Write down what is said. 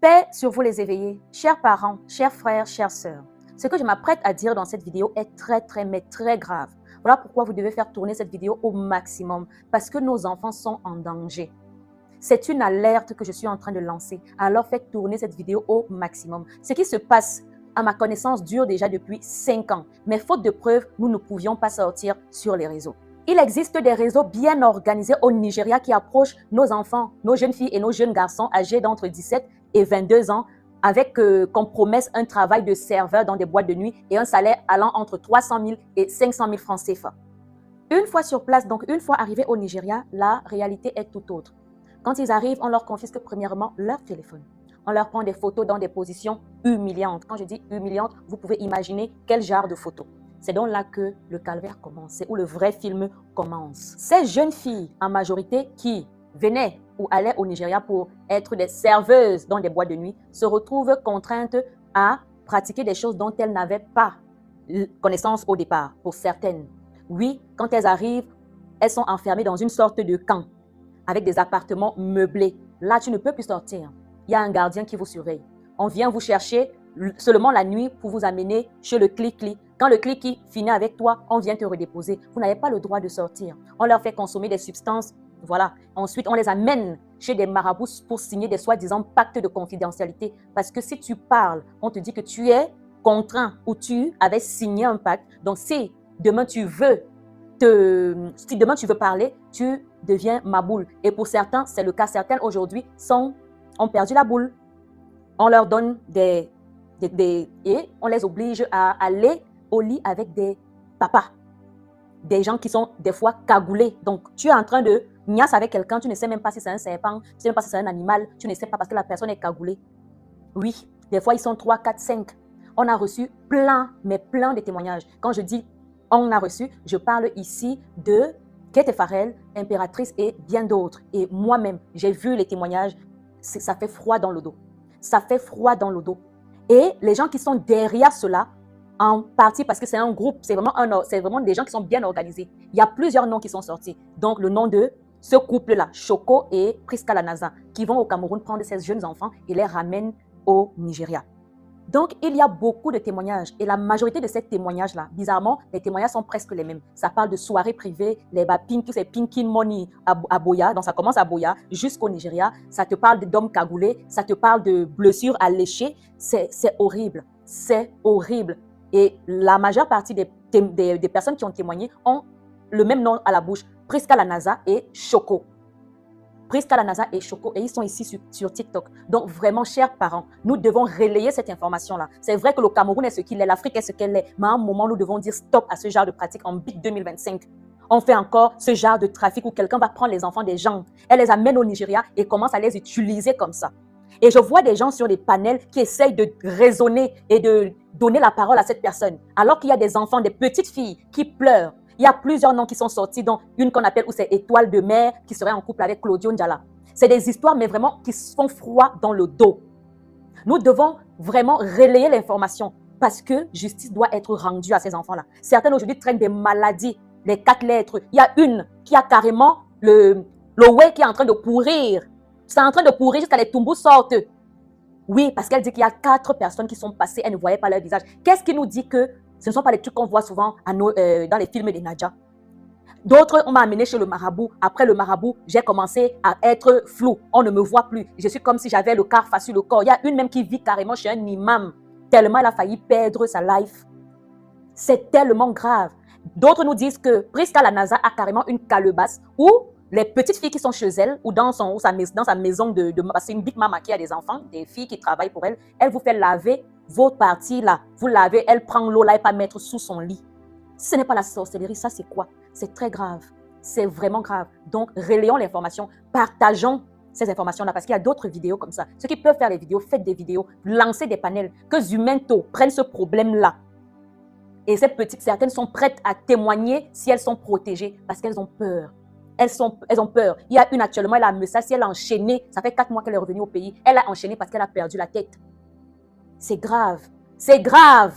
Paix sur vous les éveillés, chers parents, chers frères, chères sœurs. Ce que je m'apprête à dire dans cette vidéo est mais très grave. Voilà pourquoi vous devez faire tourner cette vidéo au maximum, parce que nos enfants sont en danger. C'est une alerte que je suis en train de lancer, alors faites tourner cette vidéo au maximum. Ce qui se passe, à ma connaissance, dure déjà depuis 5 ans, mais faute de preuves, nous ne pouvions pas sortir sur les réseaux. Il existe des réseaux bien organisés au Nigeria qui approchent nos enfants, nos jeunes filles et nos jeunes garçons âgés d'entre 17 et 22 ans avec comme promesse un travail de serveur dans des boîtes de nuit et un salaire allant entre 300 000 et 500 000 francs CFA. Une fois sur place, donc une fois arrivés au Nigeria, la réalité est tout autre. Quand ils arrivent, on leur confisque premièrement leur téléphone. On leur prend des photos dans des positions humiliantes. Quand je dis humiliantes, vous pouvez imaginer quel genre de photos. C'est donc là que le calvaire commence, c'est où le vrai film commence. Ces jeunes filles, en majorité, qui venaient ou allaient au Nigeria pour être des serveuses dans des boîtes de nuit, se retrouvent contraintes à pratiquer des choses dont elles n'avaient pas connaissance au départ, pour certaines. Oui, quand elles arrivent, elles sont enfermées dans une sorte de camp, avec des appartements meublés. Là, tu ne peux plus sortir. Il y a un gardien qui vous surveille. On vient vous chercher seulement la nuit pour vous amener chez le clic-clic. Quand le clic finit avec toi, on vient te redéposer. Vous n'avez pas le droit de sortir. On leur fait consommer des substances. Voilà. Ensuite, on les amène chez des marabouts pour signer des soi-disant pactes de confidentialité. Parce que si tu parles, on te dit que tu es contraint ou tu avais signé un pacte. Donc, si demain tu veux parler, tu deviens maboule. Et pour certains, c'est le cas. Certaines aujourd'hui ont perdu la boule. On leur donne et on les oblige à aller au lit avec des papas. Des gens qui sont des fois cagoulés. Donc, tu es en train de niasse avec quelqu'un, tu ne sais même pas si c'est un serpent, tu ne sais même pas si c'est un animal, tu ne sais pas parce que la personne est cagoulée. Oui, des fois, ils sont 3, 4, 5. On a reçu plein de témoignages. Quand je dis on a reçu, je parle ici de Kate Farrell, Impératrice et bien d'autres. Et moi-même, j'ai vu les témoignages. Ça fait froid dans le dos. Ça fait froid dans le dos. Et les gens qui sont derrière cela, en partie parce que c'est un groupe, c'est vraiment des gens qui sont bien organisés. Il y a plusieurs noms qui sont sortis. Donc, le nom de ce couple-là, Choco et Priska Lanaza, qui vont au Cameroun prendre ces jeunes enfants et les ramènent au Nigeria. Donc, il y a beaucoup de témoignages. Et la majorité de ces témoignages-là, bizarrement, les témoignages sont presque les mêmes. Ça parle de soirées privées, tous ces pinky money à Boya. Donc, ça commence à Boya jusqu'au Nigeria. Ça te parle d'hommes cagoulés. Ça te parle de blessures à lécher. C'est horrible. C'est horrible. Et la majeure partie des personnes qui ont témoigné ont le même nom à la bouche. Priska Lanaza et Choco. Priska Lanaza et Choco, et ils sont ici sur TikTok. Donc vraiment, chers parents, nous devons relayer cette information-là. C'est vrai que le Cameroun est ce qu'il est, l'Afrique est ce qu'elle est, mais à un moment, nous devons dire stop à ce genre de pratique en BIC 2025. On fait encore ce genre de trafic où quelqu'un va prendre les enfants des gens, elle les amène au Nigeria et commence à les utiliser comme ça. Et je vois des gens sur les panels qui essayent de raisonner et de donner la parole à cette personne, alors qu'il y a des enfants, des petites filles qui pleurent. Il y a plusieurs noms qui sont sortis, dont une qu'on appelle où c'est Étoile de mer, qui serait en couple avec Claudio Ndiala. C'est des histoires, mais vraiment qui font froid dans le dos. Nous devons vraiment relayer l'information parce que justice doit être rendue à ces enfants-là. Certains aujourd'hui traînent des maladies, les 4 lettres. Il y a une qui a carrément le whey qui est en train de pourrir. C'est en train de pourrir jusqu'à les tumbous sortent. Oui, parce qu'elle dit qu'il y a 4 personnes qui sont passées, elles ne voyaient pas leur visage. Qu'est-ce qui nous dit que ce ne sont pas les trucs qu'on voit souvent dans les films des Nadja? D'autres, on m'a amené chez le marabout. Après le marabout, j'ai commencé à être flou. On ne me voit plus. Je suis comme si j'avais le car sur le corps. Il y a une même qui vit carrément chez un imam. Tellement elle a failli perdre sa life. C'est tellement grave. D'autres nous disent que Priska Lanaza a carrément une calebasse où les petites filles qui sont chez elle ou dans sa maison c'est une big mama qui a des enfants, des filles qui travaillent pour elle, elle vous fait laver vos parties là. Vous lavez, elle prend l'eau là et pas mettre sous son lit. Si ce n'est pas la sorcellerie, ça c'est quoi? C'est très grave. C'est vraiment grave. Donc, relayons l'information, partageons ces informations-là parce qu'il y a d'autres vidéos comme ça. Ceux qui peuvent faire les vidéos, faites des vidéos, lancez des panels, que Zumento prenne ce problème-là. Et certaines sont prêtes à témoigner si elles sont protégées parce qu'elles ont peur. Elles ont peur. Il y a une actuellement, elle a un message, si elle a enchaîné, ça fait 4 mois qu'elle est revenue au pays, elle a enchaîné parce qu'elle a perdu la tête. C'est grave. C'est grave.